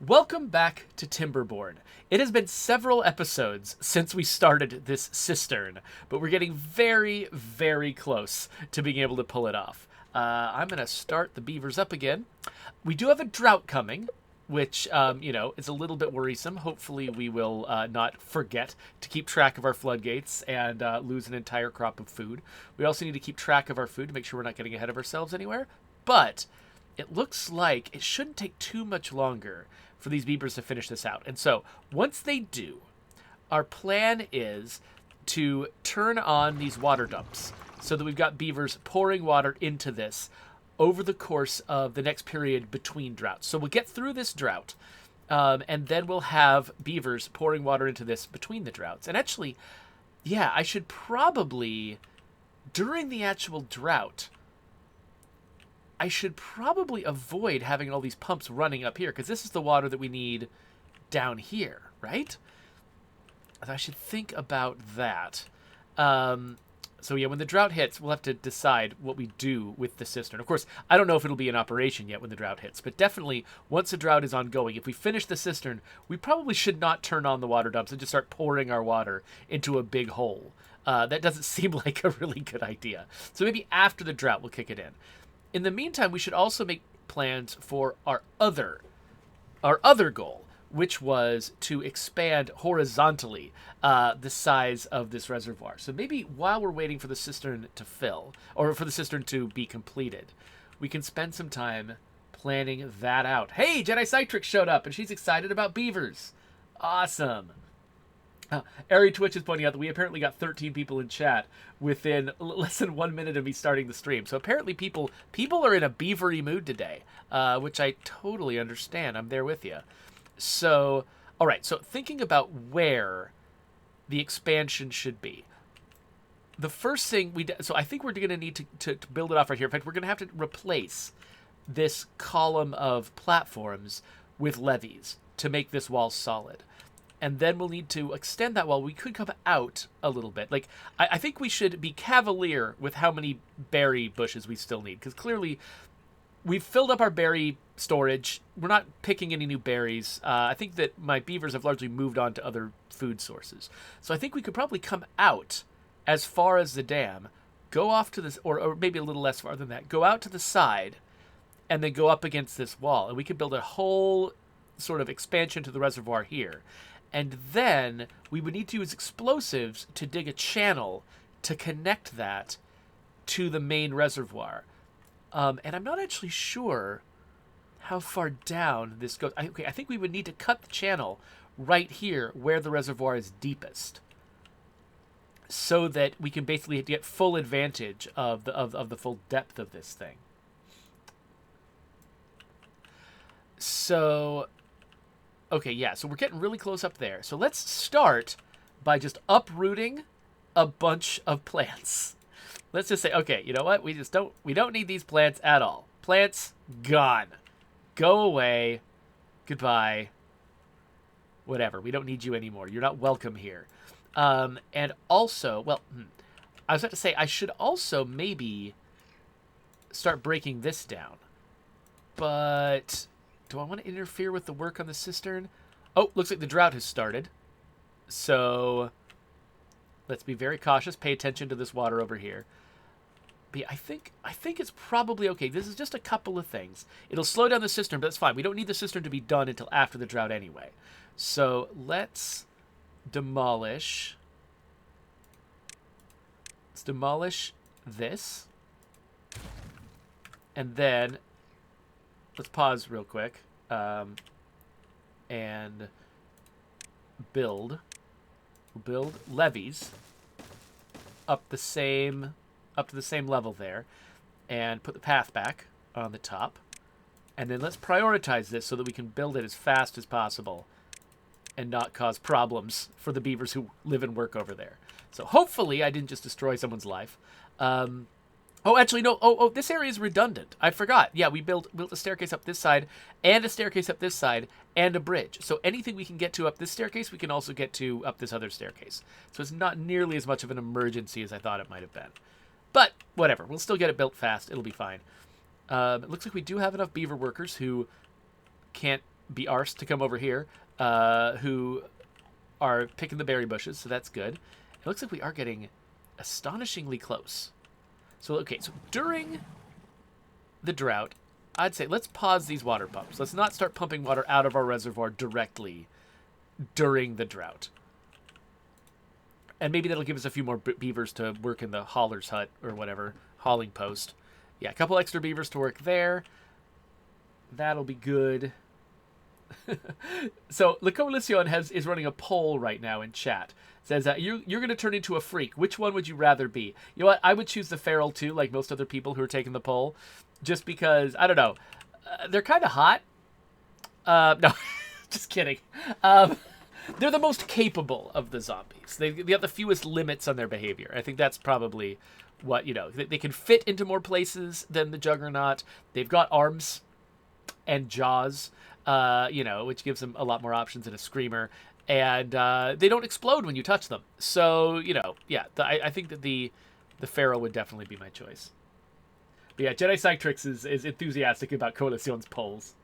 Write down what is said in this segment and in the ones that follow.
Welcome back to Timberborn. It has been several episodes since we started this cistern, but we're getting very, very close to being able to pull it off. I'm going to start the beavers up again. We do have a drought coming, which, is a little bit worrisome. Hopefully we will not forget to keep track of our floodgates and lose an entire crop of food. We also need to keep track of our food to make sure we're not getting ahead of ourselves anywhere. But it looks like it shouldn't take too much longer for these beavers to finish this out. And so once they do, our plan is to turn on these water dumps so that we've got beavers pouring water into this over the course of the next period between droughts. So we'll get through this drought, and then we'll have beavers pouring water into this between the droughts. And actually, yeah, I should probably, during the actual drought, I should probably avoid having all these pumps running up here, because this is the water that we need down here, right? I should think about that. So yeah, when the drought hits, we'll have to decide what we do with the cistern. Of course, I don't know if it'll be in operation yet when the drought hits, but definitely once the drought is ongoing, if we finish the cistern, we probably should not turn on the water dumps and just start pouring our water into a big hole. That doesn't seem like a really good idea. So maybe after the drought, we'll kick it in. In the meantime, we should also make plans for our other goal, which was to expand horizontally the size of this reservoir. So maybe while we're waiting for the cistern to fill, or for the cistern to be completed, we can spend some time planning that out. Hey, Jedi Citrix showed up, and she's excited about beavers. Awesome. Ari Twitch is pointing out that we apparently got 13 people in chat within less than 1 minute of me starting the stream. So apparently people are in a beavery mood today, which I totally understand. I'm there with you. So, all right. So thinking about where the expansion should be. The first thing so I think we're going to need to build it off right here. In fact, we're going to have to replace this column of platforms with levees to make this wall solid. And then we'll need to extend that wall. We could come out a little bit. Like, I think we should be cavalier with how many berry bushes we still need. Because clearly, we've filled up our berry storage. We're not picking any new berries. I think that my beavers have largely moved on to other food sources. So I think we could probably come out as far as the dam, go off to this, or maybe a little less far than that, go out to the side, and then go up against this wall. And we could build a whole sort of expansion to the reservoir here. And then we would need to use explosives to dig a channel to connect that to the main reservoir. And I'm not actually sure how far down this goes. I think we would need to cut the channel right here where the reservoir is deepest, so that we can basically get full advantage of the full depth of this thing. So, okay, yeah, so we're getting really close up there. So let's start by just uprooting a bunch of plants. Let's just say, okay, you know what? We don't need these plants at all. Plants, gone. Go away. Goodbye. Whatever. We don't need you anymore. You're not welcome here. And also, well, I was about to say, I should also maybe start breaking this down. But do I want to interfere with the work on the cistern? Oh, looks like the drought has started. So let's be very cautious. Pay attention to this water over here. But yeah, I think it's probably okay. This is just a couple of things. It'll slow down the cistern, but that's fine. We don't need the cistern to be done until after the drought anyway. So let's demolish. Let's demolish this. And then let's pause real quick and build levees up to the same level there, and put the path back on the top. And then let's prioritize this so that we can build it as fast as possible and not cause problems for the beavers who live and work over there. So hopefully I didn't just destroy someone's life. Oh, actually, no. Oh, this area is redundant. I forgot. Yeah, we built a staircase up this side, and a staircase up this side, and a bridge. So anything we can get to up this staircase, we can also get to up this other staircase. So it's not nearly as much of an emergency as I thought it might have been. But whatever. We'll still get it built fast. It'll be fine. It looks like we do have enough beaver workers who can't be arsed to come over here, who are picking the berry bushes, so that's good. It looks like we are getting astonishingly close. So, okay, so during the drought, I'd say let's pause these water pumps. Let's not start pumping water out of our reservoir directly during the drought. And maybe that'll give us a few more beavers to work in the hauler's hut or whatever, hauling post. Yeah, a couple extra beavers to work there. That'll be good. So, La Coalition is running a poll right now in chat. It says, you're going to turn into a freak. Which one would you rather be? You know what? I would choose the feral too, like most other people who are taking the poll. Just because, I don't know, they're kind of hot. No, just kidding. They're the most capable of the zombies. They have the fewest limits on their behavior. I think that's probably what, you know, they can fit into more places than the Juggernaut. They've got arms and jaws, you know, which gives them a lot more options than a Screamer. And they don't explode when you touch them. So, you know, yeah, I think that the Feral would definitely be my choice. But yeah, Jedi Cytrix is enthusiastic about Coalition's polls.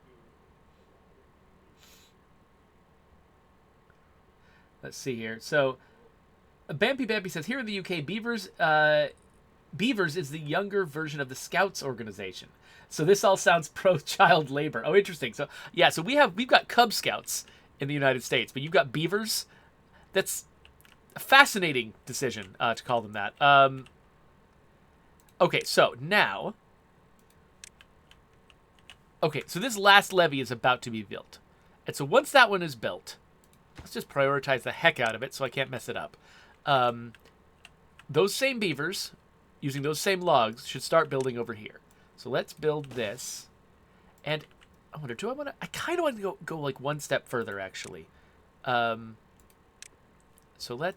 Let's see here. So, Bampi says, here in the UK, Beavers is the younger version of the Scouts organization. So this all sounds pro-child labor. Oh, interesting. So, yeah, so we've got Cub Scouts in the United States, but you've got Beavers. That's a fascinating decision to call them that. Okay, so now... Okay, so this last levee is about to be built. And so once that one is built, let's just prioritize the heck out of it so I can't mess it up. Those same beavers, using those same logs, should start building over here. So let's build this. And I wonder, I kind of want to go like one step further, actually. So I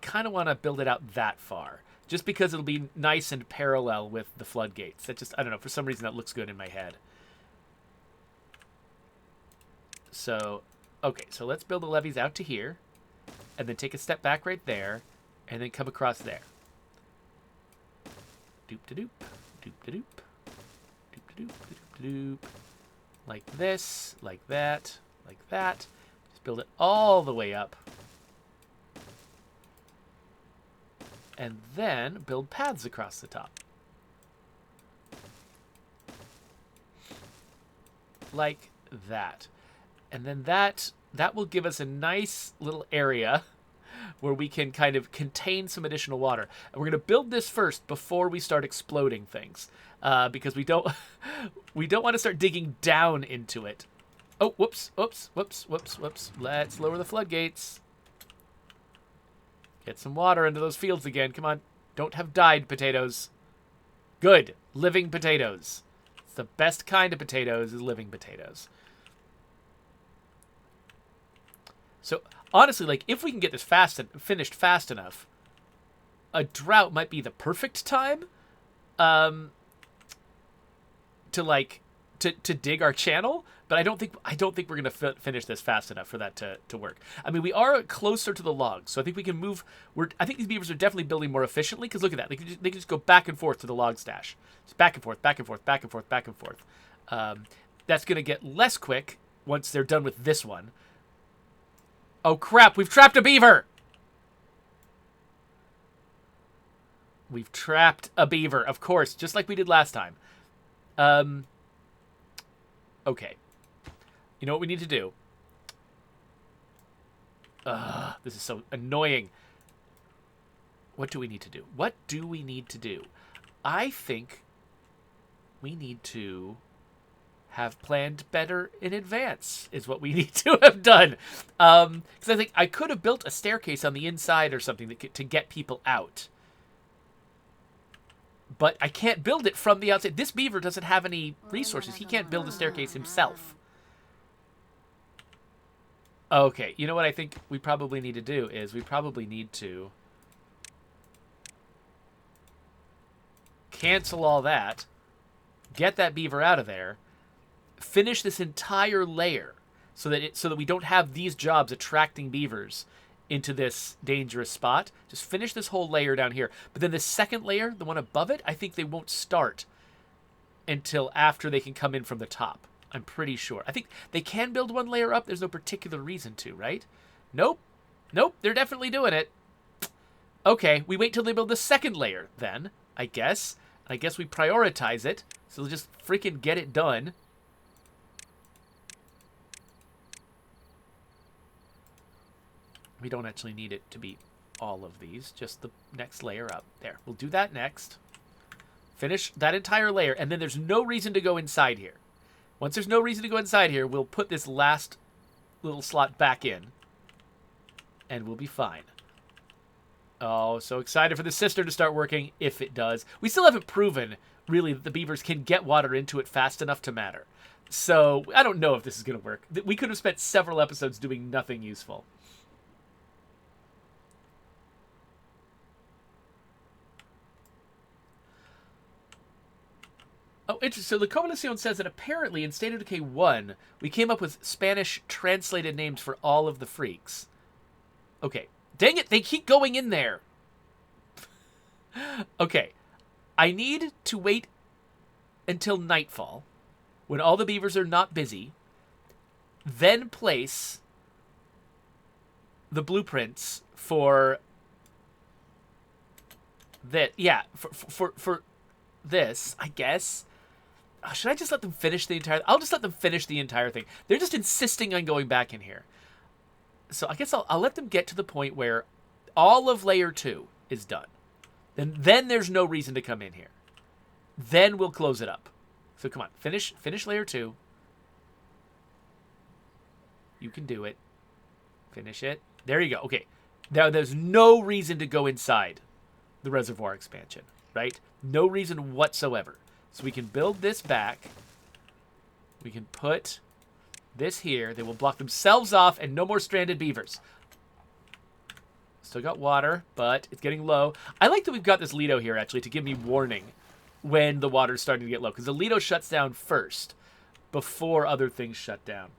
kind of want to build it out that far. Just because it'll be nice and parallel with the floodgates. That just, I don't know, for some reason that looks good in my head. So, okay, so let's build the levees out to here. And then take a step back right there. And then come across there. Doop-de-doop, doop-de-doop, doop-de-doop, doop-de-doop. Like this, like that, like that. Just build it all the way up. And then build paths across the top. Like that. And then that will give us a nice little area where we can kind of contain some additional water. And we're going to build this first before we start exploding things. Because we don't want to start digging down into it. Oh, whoops. Let's lower the floodgates. Get some water into those fields again. Come on. Don't have died potatoes. Good. Living potatoes. It's the best kind of potatoes is living potatoes. So, honestly, like, if we can get this finished fast enough, a drought might be the perfect time to dig our channel. But I don't think we're going to finish this fast enough for that to work. I mean, we are closer to the logs, so I think we can move. I think these beavers are definitely building more efficiently, because look at that. They can just go back and forth to the log stash. Just back and forth, back and forth, back and forth, back and forth. That's going to get less quick once they're done with this one. Oh, crap. We've trapped a beaver. We've trapped a beaver, of course, just like we did last time. Okay. You know what we need to do? This is so annoying. What do we need to do? What do we need to do? I think we need to have planned better in advance is what we need to have done. Because I think I could have built a staircase on the inside or something to get people out. But I can't build it from the outside. This beaver doesn't have any resources. He can't build a staircase himself. Okay, you know what I think we probably need to do is we probably need to cancel all that, get that beaver out of there, finish this entire layer so that we don't have these jobs attracting beavers into this dangerous spot. Just finish this whole layer down here. But then the second layer, the one above it, I think they won't start until after they can come in from the top. I'm pretty sure. I think they can build one layer up. There's no particular reason to, right? Nope. Nope, they're definitely doing it. Okay, we wait till they build the second layer then, I guess. I guess we prioritize it, so they'll just freaking get it done. We don't actually need it to be all of these, just the next layer up. There, we'll do that next. Finish that entire layer, and then there's no reason to go inside here. Once there's no reason to go inside here, we'll put this last little slot back in, and we'll be fine. Oh, so excited for the cistern to start working, if it does. We still haven't proven, really, that the beavers can get water into it fast enough to matter. So, I don't know if this is going to work. We could have spent several episodes doing nothing useful. Oh, interesting. So the Coalición says that apparently in State of Decay 1, we came up with Spanish translated names for all of the freaks. Okay. Dang it, they keep going in there. Okay. I need to wait until nightfall, when all the beavers are not busy, then place the blueprints for that. Yeah, for this, I guess. Should I just let them finish the entire... I'll just let them finish the entire thing. They're just insisting on going back in here. So I guess I'll let them get to the point where all of layer 2 is done. Then there's no reason to come in here. Then we'll close it up. So come on, finish layer 2. You can do it. Finish it. There you go. Okay. Now there's no reason to go inside the reservoir expansion, right? No reason whatsoever. So we can build this back. We can put this here. They will block themselves off and no more stranded beavers. Still got water, but it's getting low. I like that we've got this Lido here, actually, to give me warning when the water's starting to get low. Because the Lido shuts down first before other things shut down.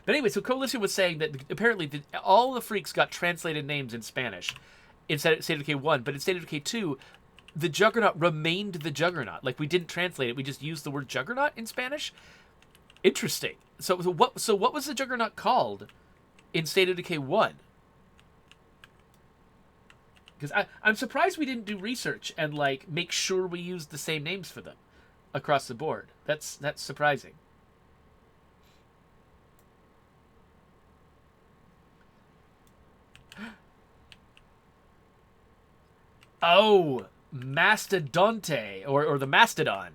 But anyway, so Coalition was saying that apparently all the freaks got translated names in Spanish in State of Decay 1. But in State of Decay 2, the Juggernaut remained the Juggernaut. Like, we didn't translate it. We just used the word Juggernaut in Spanish. Interesting. So what was the Juggernaut called in State of Decay 1? Because I'm surprised we didn't do research and, like, make sure we used the same names for them across the board. That's surprising. Oh, Mastodonte, or the Mastodon.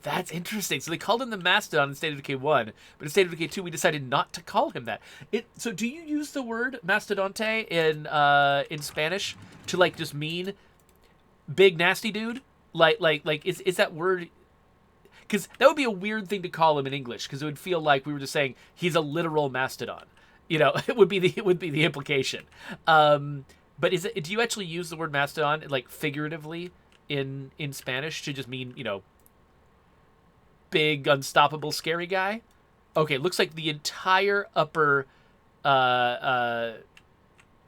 That's interesting. So they called him the Mastodon in State of Decay 1, but in State of Decay 2, we decided not to call him that. So do you use the word Mastodonte in Spanish to, like, just mean big nasty dude? Like is that word? Because that would be a weird thing to call him in English, because it would feel like we were just saying he's a literal mastodon. You know, it would be the implication. But do you actually use the word mastodon, like, figuratively in Spanish to just mean, you know, big, unstoppable, scary guy? Okay, looks like the entire upper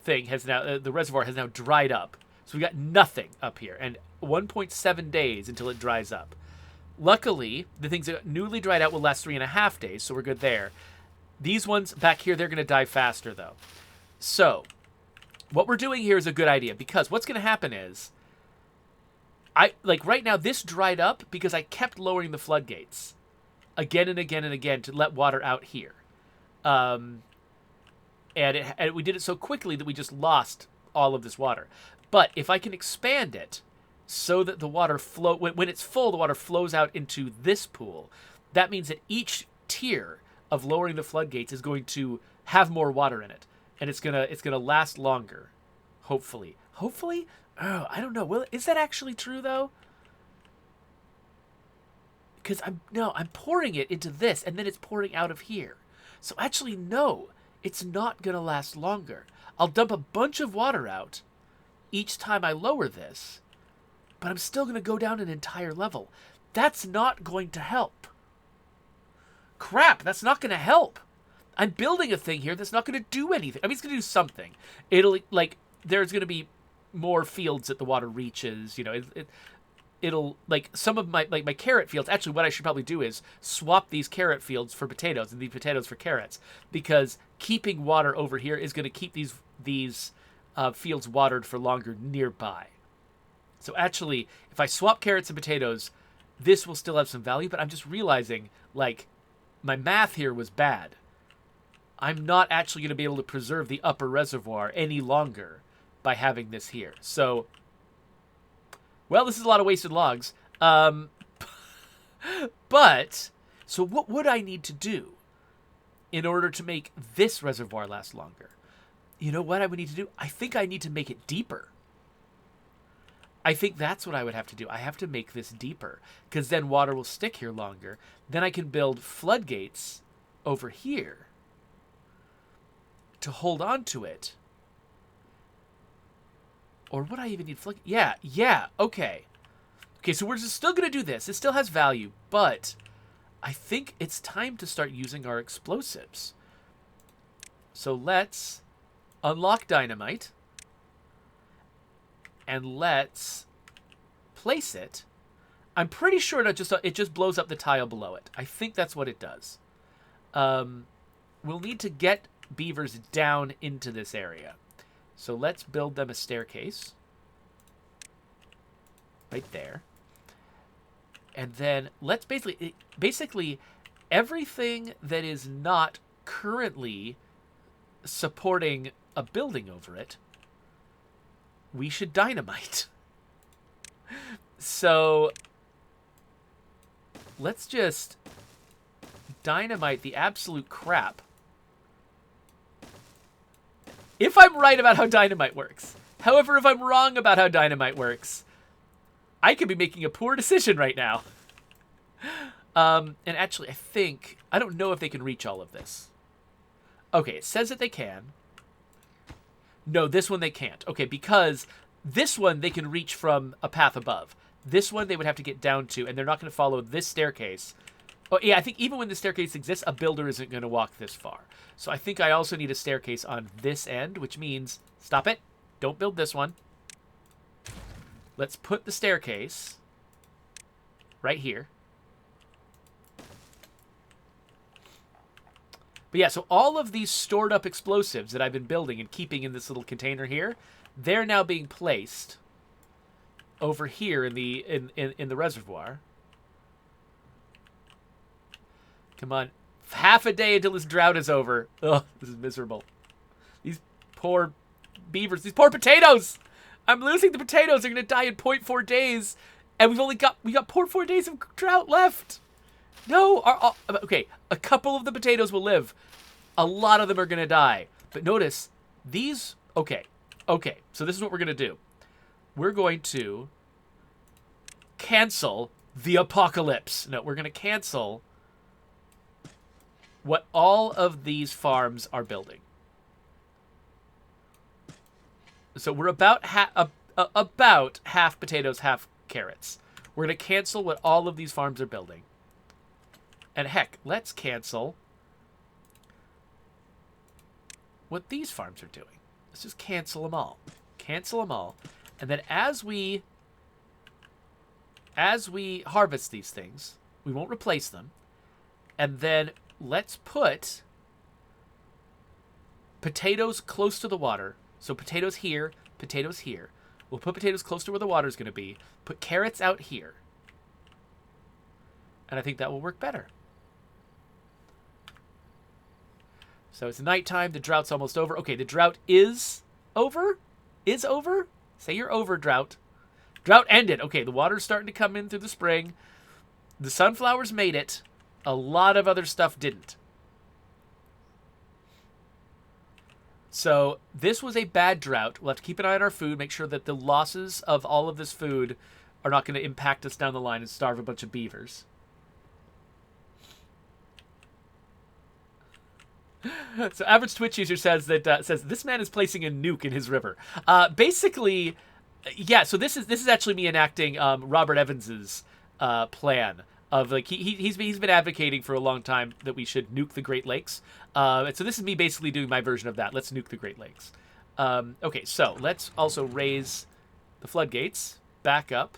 thing has now, the reservoir has now dried up. So we got nothing up here, and 1.7 days until it dries up. Luckily, the things that newly dried out will last 3.5 days, so we're good there. These ones back here, they're going to die faster, though. So what we're doing here is a good idea, because what's going to happen is, right now, this dried up because I kept lowering the floodgates again and again and again to let water out here. And we did it so quickly that we just lost all of this water. But if I can expand it so that the water when it's full, the water flows out into this pool, that means that each tier of lowering the floodgates is going to have more water in it. And it's gonna last longer, hopefully. Hopefully? Oh, I don't know. Well, is that actually true, though? Because I'm pouring it into this, and then it's pouring out of here. So actually, no, it's not going to last longer. I'll dump a bunch of water out each time I lower this, but I'm still going to go down an entire level. That's not going to help. Crap, that's not going to help. I'm building a thing here that's not going to do anything. I mean, it's going to do something. It'll, like, there's going to be more fields that the water reaches. You know, it'll like some of my my carrot fields. Actually, what I should probably do is swap these carrot fields for potatoes and these potatoes for carrots, because keeping water over here is going to keep these fields watered for longer nearby. So actually, if I swap carrots and potatoes, this will still have some value. But I'm just realizing, like, my math here was bad. I'm not actually going to be able to preserve the upper reservoir any longer by having this here. So, well, this is a lot of wasted logs. But, so what would I need to do in order to make this reservoir last longer? You know what I would need to do? I think I need to make it deeper. I think that's what I would have to do. I have to make this deeper, because then water will stick here longer. Then I can build floodgates over here to hold on to it. Or would I even need flood? Yeah, okay. Okay, so we're still going to do this. It still has value, but I think it's time to start using our explosives. So let's unlock dynamite. And let's place it. I'm pretty sure it just blows up the tile below it. I think that's what it does. We'll need to get beavers down into this area. So let's build them a staircase. Right there. And then let's basically everything that is not currently supporting a building over it, we should dynamite. So let's just dynamite the absolute crap. If I'm right about how dynamite works. However, if I'm wrong about how dynamite works, I could be making a poor decision right now. And actually, I don't know if they can reach all of this. Okay, it says that they can. No, this one they can't. Okay, because this one they can reach from a path above. This one they would have to get down to, and they're not going to follow this staircase. Oh, yeah, I think even when the staircase exists, a builder isn't going to walk this far. So I think I also need a staircase on this end, which means, stop it. Don't build this one. Let's put the staircase right here. But yeah, so all of these stored up explosives that I've been building and keeping in this little container here, they're now being placed over here in the reservoir. Come on. Half a day until this drought is over. Ugh, this is miserable. These poor beavers, these poor potatoes! I'm losing the potatoes. They're going to die in 0.4 days. And we got 0.4 days of drought left. No, okay, a couple of the potatoes will live. A lot of them are going to die. But notice, these, okay, so this is what we're going to do. We're going to cancel the apocalypse. No, we're going to cancel what all of these farms are building. So we're about half potatoes, half carrots. We're going to cancel what all of these farms are building. And heck, let's cancel what these farms are doing. Let's just cancel them all. Cancel them all. And then as we harvest these things, we won't replace them. And then let's put potatoes close to the water. So potatoes here, potatoes here. We'll put potatoes close to where the water is going to be. Put carrots out here. And I think that will work better. So it's nighttime. The drought's almost over. Okay, the drought is over? Is over? Say you're over, drought. Drought ended. Okay, the water's starting to come in through the spring. The sunflowers made it. A lot of other stuff didn't. So this was a bad drought. We'll have to keep an eye on our food, make sure that the losses of all of this food are not going to impact us down the line and starve a bunch of beavers. So average Twitch user says that says this man is placing a nuke in his river. Basically, yeah. So this is actually me enacting Robert Evans's plan of like he's been advocating for a long time that we should nuke the Great Lakes. And so this is me basically doing my version of that. Let's nuke the Great Lakes. Okay, so let's also raise the floodgates back up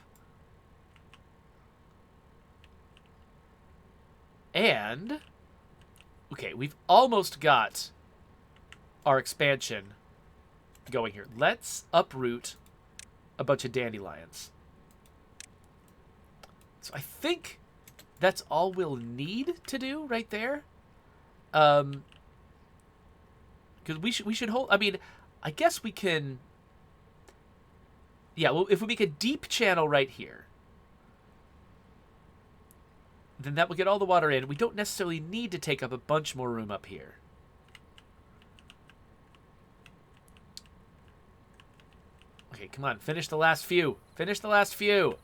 And, okay, we've almost got our expansion going here. Let's uproot a bunch of dandelions. So I think that's all we'll need to do right there. Because we should hold... I mean, I guess we can... Yeah, well, if we make a deep channel right here, then that will get all the water in. We don't necessarily need to take up a bunch more room up here. Okay, come on. Finish the last few. Finish the last few.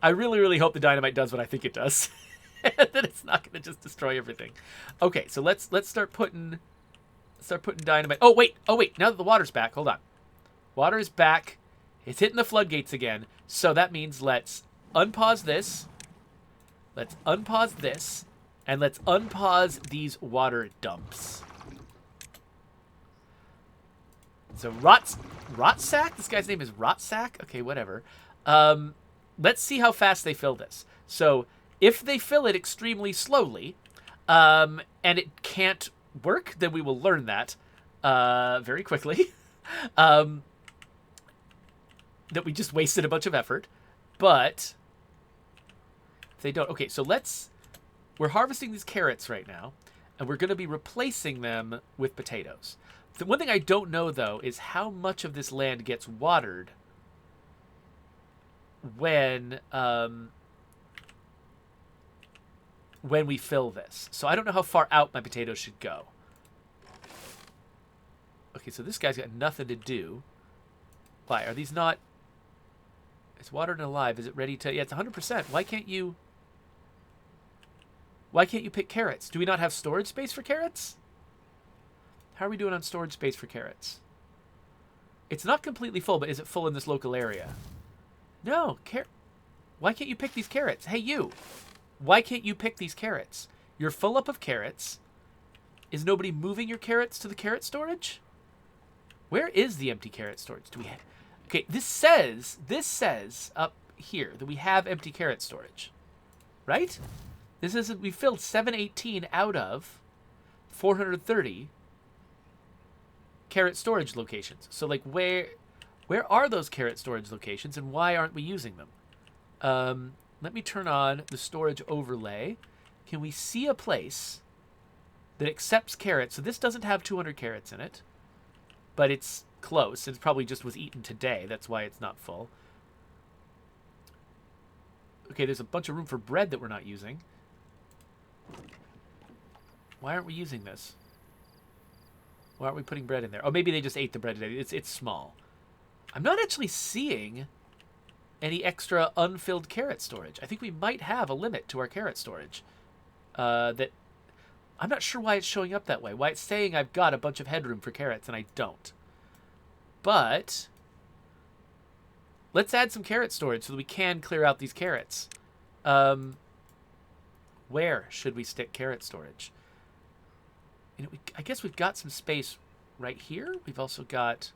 I really, really hope the dynamite does what I think it does. That it's not going to just destroy everything. Okay, so let's start putting dynamite. Oh, wait. Now that the water's back, hold on. Water is back. It's hitting the floodgates again. So that means let's unpause this. Let's unpause this. And let's unpause these water dumps. So Rotsack? This guy's name is Rotsack? Okay, whatever. Let's see how fast they fill this. So if they fill it extremely slowly, and it can't work, then we will learn that very quickly. That we just wasted a bunch of effort. But if they don't... Okay, so we're harvesting these carrots right now, and we're going to be replacing them with potatoes. The one thing I don't know, though, is how much of this land gets watered when we fill this. So I don't know how far out my potatoes should go. Okay, so this guy's got nothing to do. Why? Are these not... It's watered and alive. Is it ready to... Yeah, it's 100%. Why can't you pick carrots? Do we not have storage space for carrots? How are we doing on storage space for carrots? It's not completely full, but is it full in this local area? No. Why can't you pick these carrots? Hey, you. Why can't you pick these carrots? You're full up of carrots. Is nobody moving your carrots to the carrot storage? Where is the empty carrot storage? Do we have... Okay, this says up here that we have empty carrot storage. Right? This is... We filled 718 out of 430 carrot storage locations. So, like, where are those carrot storage locations, and why aren't we using them? Let me turn on the storage overlay. Can we see a place that accepts carrots? So this doesn't have 200 carrots in it, but it's close. It probably just was eaten today. That's why it's not full. Okay, there's a bunch of room for bread that we're not using. Why aren't we using this? Why aren't we putting bread in there? Oh, maybe they just ate the bread today. It's small. I'm not actually seeing any extra unfilled carrot storage. I think we might have a limit to our carrot storage. That I'm not sure why it's showing up that way. Why it's saying I've got a bunch of headroom for carrots and I don't. But let's add some carrot storage so that we can clear out these carrots. Where should we stick carrot storage? You know, I guess we've got some space right here. We've also got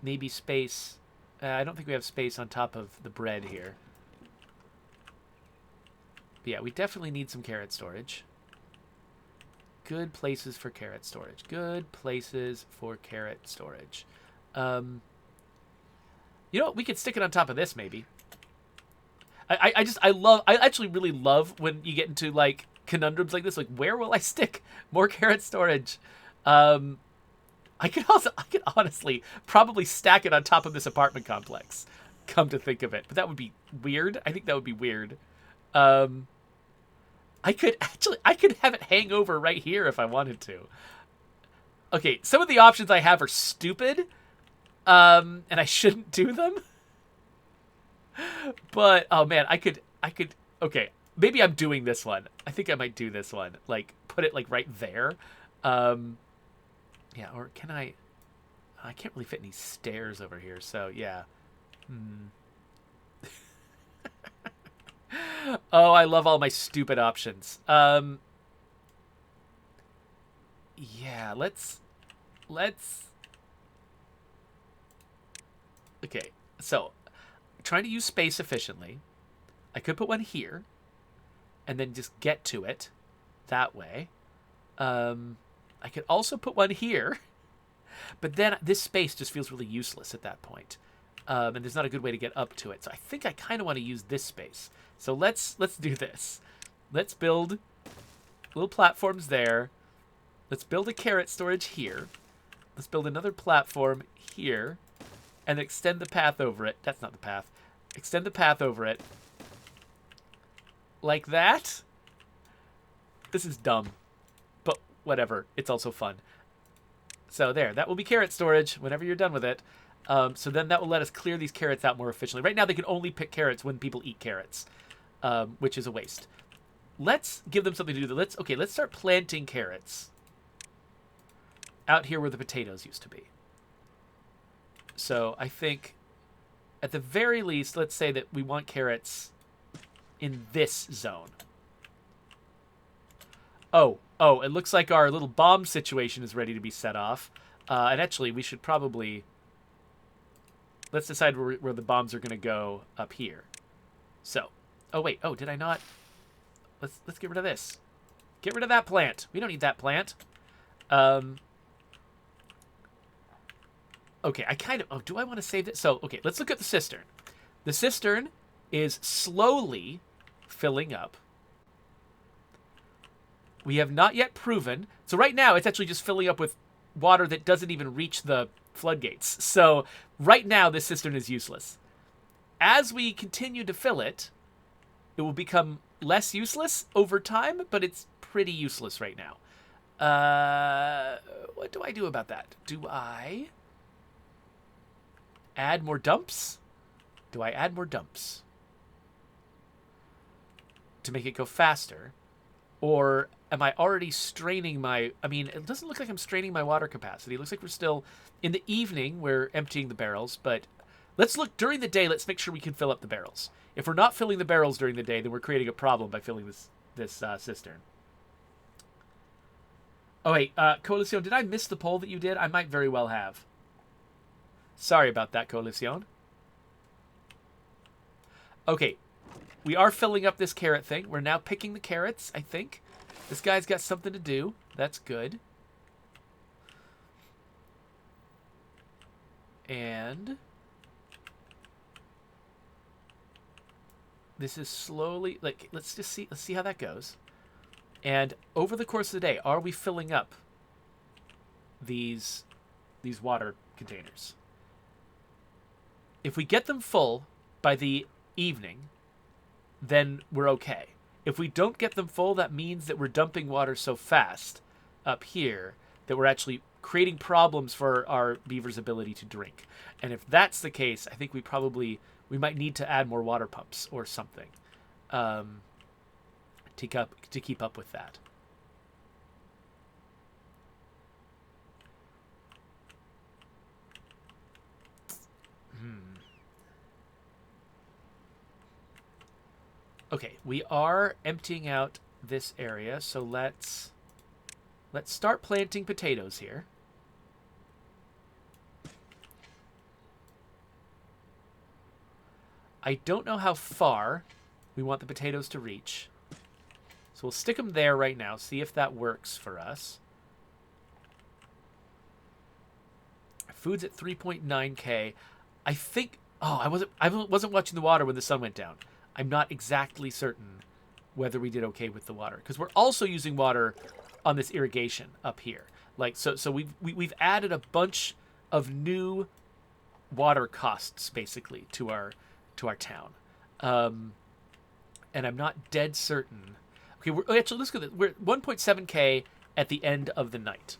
maybe space. I don't think we have space on top of the bread here. But yeah, we definitely need some carrot storage. Good places for carrot storage. Good places for carrot storage. You know what? We could stick it on top of this, maybe. I actually really love when you get into, like, conundrums like this. Like, where will I stick more carrot storage? I could honestly probably stack it on top of this apartment complex, come to think of it. But that would be weird. I think that would be weird. I could have it hang over right here if I wanted to. Okay, some of the options I have are stupid, and I shouldn't do them. But, oh man, I could, okay, maybe I'm doing this one. I think I might do this one. Like, put it, like, right there. Yeah, or can I can't really fit any stairs over here, so yeah. Oh, I love all my stupid options. Yeah, let's okay, so trying to use space efficiently. I could put one here and then just get to it that way. I could also put one here, but then this space just feels really useless at that point. And there's not a good way to get up to it. So I think I kind of want to use this space. So let's do this. Let's build little platforms there. Let's build a carrot storage here. Let's build another platform here and extend the path over it. That's not the path. Extend the path over it. Like that. This is dumb, but whatever. It's also fun. So there, that will be carrot storage whenever you're done with it. So then that will let us clear these carrots out more efficiently. Right now they can only pick carrots when people eat carrots, which is a waste. Let's give them something to do. Let's start planting carrots out here where the potatoes used to be. So I think at the very least, let's say that we want carrots in this zone. Oh, it looks like our little bomb situation is ready to be set off. And actually, we should probably... Let's decide where the bombs are going to go up here. So, oh wait, did I not? Let's get rid of this. Get rid of that plant. We don't need that plant. Okay, I kind of... Oh, do I want to save this? So, okay, let's look at the cistern. The cistern is slowly filling up. We have not yet proven... So right now, it's actually just filling up with water that doesn't even reach the floodgates. So right now, this cistern is useless. As we continue to fill it, it will become less useless over time, but it's pretty useless right now. What do I do about that? Do I add more dumps? Do I add more dumps to make it go faster? Or am I already straining my... I mean, it doesn't look like I'm straining my water capacity. It looks like we're still... In the evening, we're emptying the barrels, but let's look during the day. Let's make sure we can fill up the barrels. If we're not filling the barrels during the day, then we're creating a problem by filling this cistern. Oh, wait, Coalición, did I miss the poll that you did? I might very well have. Sorry about that, Coalición. Okay, we are filling up this carrot thing. We're now picking the carrots, I think. This guy's got something to do. That's good. And this is slowly, like, let's see how that goes. And over the course of the day, are we filling up these water containers? If we get them full by the evening, then we're okay. If we don't get them full, that means that we're dumping water so fast up here that we're actually creating problems for our beaver's ability to drink. And if that's the case, I think we might need to add more water pumps or something to keep up with that. Okay, we are emptying out this area, so let's start planting potatoes here. I don't know how far we want the potatoes to reach. So we'll stick them there right now, see if that works for us. Food's at 3.9k. I think... Oh, I wasn't watching the water when the sun went down. I'm not exactly certain whether we did okay with the water, because we're also using water on this irrigation up here. Like, so we've added a bunch of new water costs basically to our town, and I'm not dead certain. Okay, actually let's go. We're at 1.7k at the end of the night.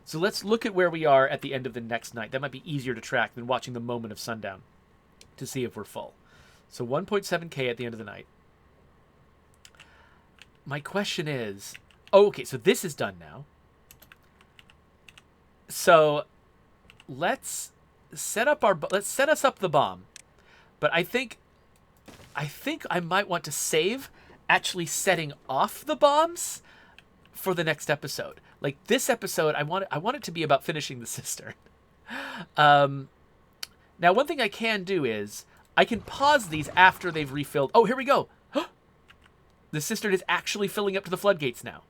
So let's look at where we are at the end of the next night. That might be easier to track than watching the moment of sundown to see if we're full. So 1.7k at the end of the night. My question is... Oh, okay, so this is done now. So let's set us up the bomb. But I think I might want to save actually setting off the bombs for the next episode. Like this episode, I want it to be about finishing the cistern. Now, one thing I can do is I can pause these after they've refilled. Oh, here we go. the cistern is actually filling up to the floodgates now.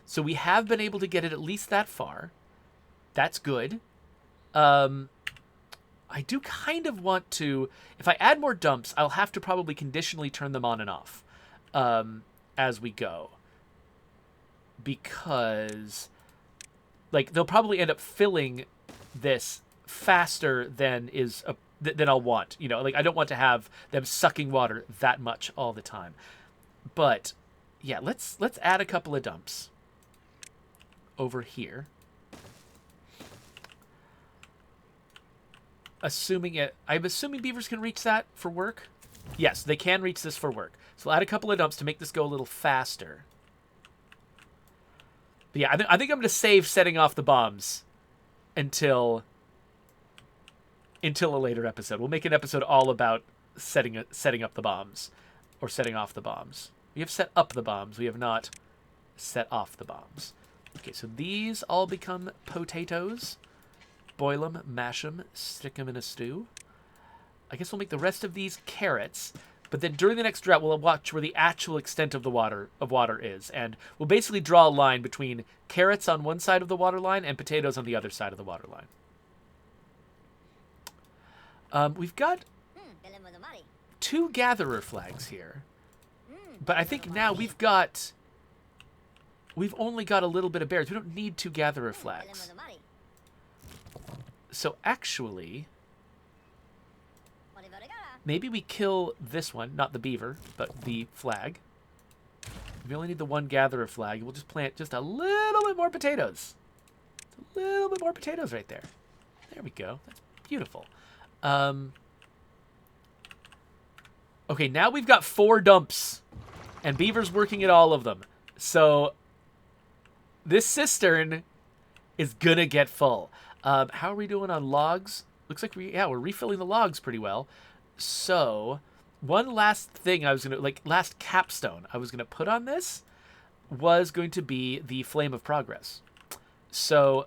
So we have been able to get it at least that far. That's good. I do kind of want to... If I add more dumps, I'll have to probably conditionally turn them on and off as we go. Because, like, they'll probably end up filling this faster than than I'll want. You know, like, I don't want to have them sucking water that much all the time. But, yeah, let's add a couple of dumps over here. I'm assuming beavers can reach that for work. Yes, they can reach this for work. So we'll add a couple of dumps to make this go a little faster. But yeah, I think I'm going to save setting off the bombs until a later episode. We'll make an episode all about setting up the bombs or setting off the bombs. We have set up the bombs. We have not set off the bombs. Okay, so these all become potatoes. Boil them, mash them, stick them in a stew. I guess we'll make the rest of these carrots, but then during the next drought, we'll watch where the actual extent of the water is, and we'll basically draw a line between carrots on one side of the water line and potatoes on the other side of the water line. We've got 2 gatherer flags here, but I think now we've only got a little bit of berries. We don't need 2 gatherer flags. So actually, maybe we kill this one, not the beaver, but the flag. We only need the 1 gatherer flag. We'll just plant just a little bit more potatoes. A little bit more potatoes right there. There we go. That's beautiful. Okay, now we've got 4 dumps, and beaver's working at all of them. So this cistern is gonna get full. How are we doing on logs? Looks like we're refilling the logs pretty well. So, one last thing last capstone I was gonna put on this was going to be the Flame of Progress. So,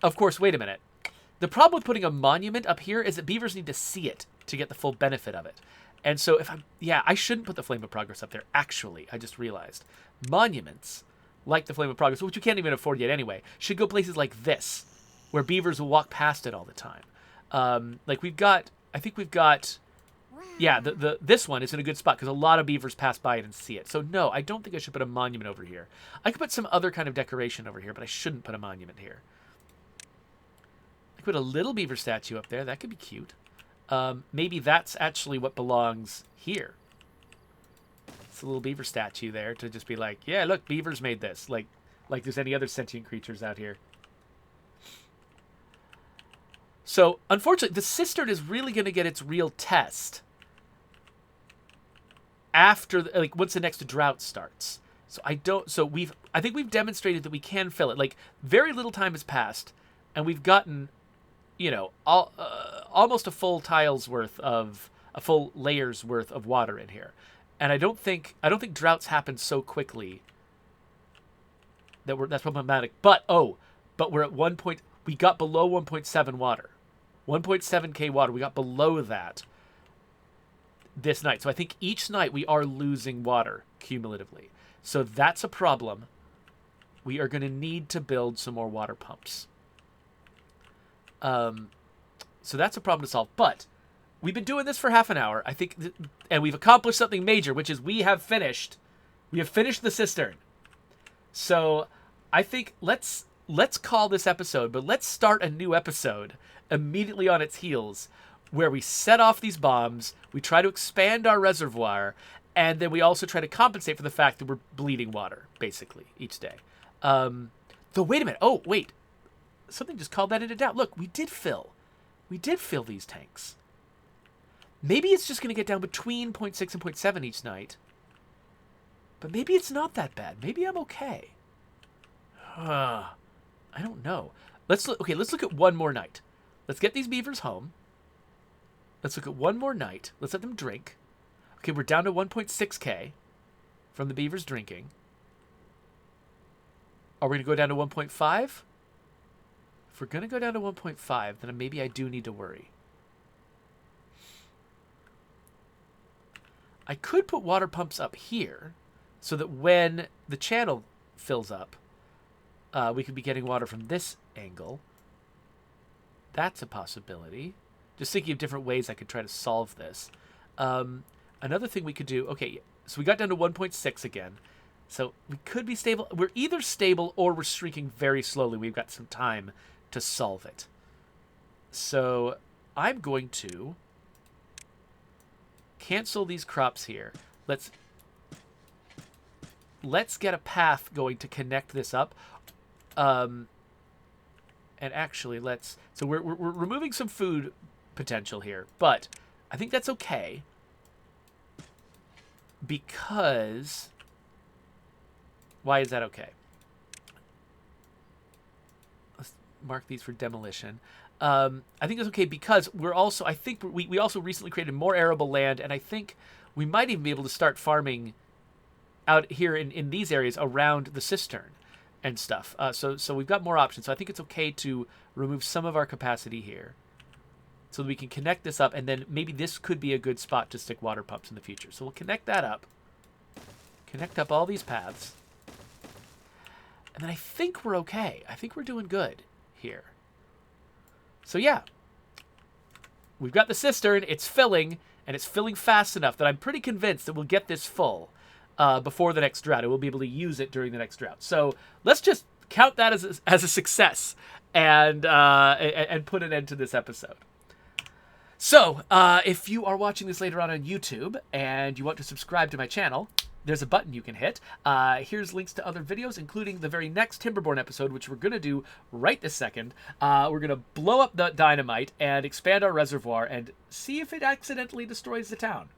of course, wait a minute. The problem with putting a monument up here is that beavers need to see it to get the full benefit of it. And so I shouldn't put the Flame of Progress up there, actually. I just realized. Monuments, like the Flame of Progress, which you can't even afford yet anyway, should go places like this, where beavers will walk past it all the time. This one is in a good spot because a lot of beavers pass by it and see it. So no, I don't think I should put a monument over here. I could put some other kind of decoration over here, but I shouldn't put a monument here. I could put a little beaver statue up there. That could be cute. Maybe that's actually what belongs here. It's a little beaver statue there to just be like, yeah, look, beavers made this. Like there's any other sentient creatures out here. So, unfortunately, the cistern is really going to get its real test after, once the next drought starts. So I think we've demonstrated that we can fill it. Like, very little time has passed, and we've gotten, almost a full layer's worth of water in here. And I don't think droughts happen so quickly that's problematic. But we're at we got below 1.7 water. 1.7k water. We got below that this night. So I think each night we are losing water cumulatively. So that's a problem. We are going to need to build some more water pumps. So that's a problem to solve. But we've been doing this for half an hour, I think, and we've accomplished something major, which is we have finished the cistern. So I think let's call this episode, but let's start a new episode immediately on its heels where we set off these bombs, we try to expand our reservoir, and then we also try to compensate for the fact that we're bleeding water, basically, each day. Though, wait a minute. Oh, wait. Something just called that into doubt. Look, we did fill these tanks. Maybe it's just going to get down between 0.6 and 0.7 each night. But maybe it's not that bad. Maybe I'm okay. I don't know. Let's look at one more night. Let's get these beavers home. Let's look at one more night. Let's let them drink. Okay, we're down to 1.6k from the beavers drinking. Are we going to go down to 1.5? If we're going to go down to 1.5, then maybe I do need to worry. I could put water pumps up here so that when the channel fills up, we could be getting water from this angle. That's a possibility. Just thinking of different ways I could try to solve this. Another thing we could do... Okay, so we got down to 1.6 again. So we could be stable. We're either stable or we're streaking very slowly. We've got some time to solve it. So I'm going to cancel these crops here. Let's get a path going to connect this up. And actually, so we're removing some food potential here, but I think that's okay because... Why is that okay? Let's mark these for demolition. I think that's okay because I think we also recently created more arable land, and I think we might even be able to start farming out here in these areas around the cistern and stuff. So we've got more options. So I think it's okay to remove some of our capacity here so that we can connect this up, and then maybe this could be a good spot to stick water pumps in the future. So we'll connect that up. Connect up all these paths. And then I think we're okay. I think we're doing good here. So yeah, we've got the cistern. It's filling, and it's filling fast enough that I'm pretty convinced that we'll get this full before the next drought. And we'll be able to use it during the next drought. So let's just count that as a success and put an end to this episode. So if you are watching this later on YouTube and you want to subscribe to my channel, there's a button you can hit. Here's links to other videos, including the very next Timberborn episode, which we're going to do right this second. We're going to blow up the dynamite and expand our reservoir and see if it accidentally destroys the town.